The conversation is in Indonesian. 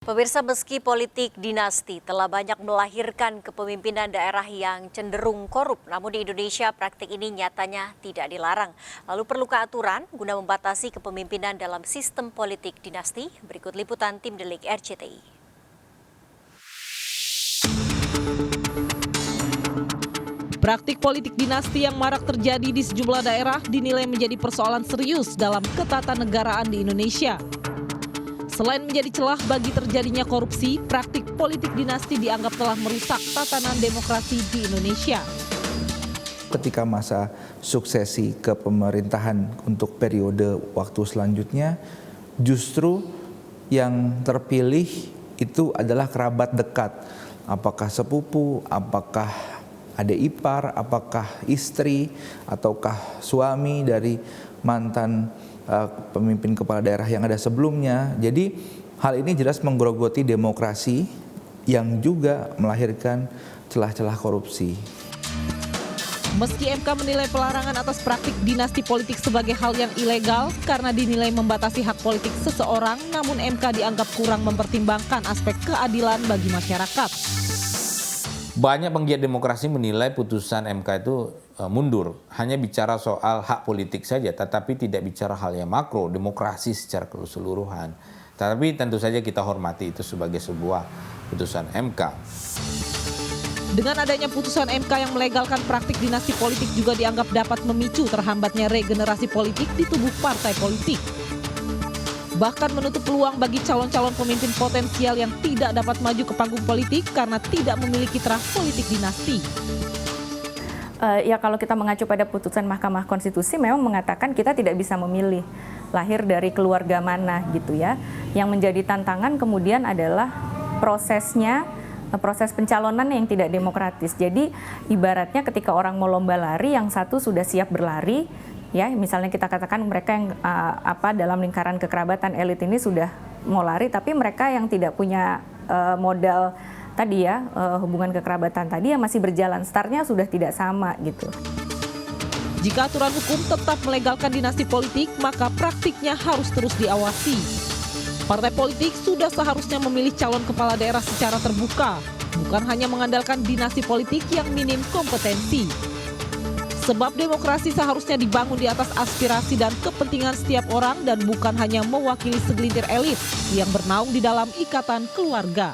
Pemirsa, meski politik dinasti telah banyak melahirkan kepemimpinan daerah yang cenderung korup, namun di Indonesia praktik ini nyatanya tidak dilarang. Lalu perlukah aturan guna membatasi kepemimpinan dalam sistem politik dinasti? Berikut liputan tim Delik RCTI. Praktik politik dinasti yang marak terjadi di sejumlah daerah dinilai menjadi persoalan serius dalam ketatanegaraan di Indonesia. Selain menjadi celah bagi terjadinya korupsi, praktik politik dinasti dianggap telah merusak tatanan demokrasi di Indonesia. Ketika masa suksesi kepemerintahan untuk periode waktu selanjutnya, justru yang terpilih itu adalah kerabat dekat. Apakah sepupu, apakah adik ipar, apakah istri, ataukah suami dari mantan pemimpin kepala daerah yang ada sebelumnya. Jadi hal ini jelas menggerogoti demokrasi yang juga melahirkan celah-celah korupsi. Meski MK menilai pelarangan atas praktik dinasti politik sebagai hal yang ilegal karena dinilai membatasi hak politik seseorang, namun MK dianggap kurang mempertimbangkan aspek keadilan bagi masyarakat. Banyak penggiat demokrasi menilai putusan MK itu mundur, hanya bicara soal hak politik saja, tetapi tidak bicara hal yang makro, demokrasi secara keseluruhan. Tetapi tentu saja kita hormati itu sebagai sebuah putusan MK. Dengan adanya putusan MK yang melegalkan praktik dinasti politik juga dianggap dapat memicu terhambatnya regenerasi politik di tubuh partai politik. Bahkan menutup peluang bagi calon-calon pemimpin potensial yang tidak dapat maju ke panggung politik karena tidak memiliki terah politik dinasti. Ya kalau kita mengacu pada putusan Mahkamah Konstitusi memang mengatakan kita tidak bisa memilih lahir dari keluarga mana gitu ya. Yang menjadi tantangan kemudian adalah prosesnya, proses pencalonan yang tidak demokratis. Jadi ibaratnya ketika orang mau lomba lari, yang satu sudah siap berlari, ya misalnya kita katakan mereka yang dalam lingkaran kekerabatan elit ini sudah mau lari, tapi mereka yang tidak punya modal tadi ya, hubungan kekerabatan tadi yang masih berjalan, startnya sudah tidak sama gitu. Jika aturan hukum tetap melegalkan dinasti politik, maka praktiknya harus terus diawasi. Partai politik sudah seharusnya memilih calon kepala daerah secara terbuka, bukan hanya mengandalkan dinasti politik yang minim kompetensi. Sebab demokrasi seharusnya dibangun di atas aspirasi dan kepentingan setiap orang dan bukan hanya mewakili segelintir elit yang bernaung di dalam ikatan keluarga.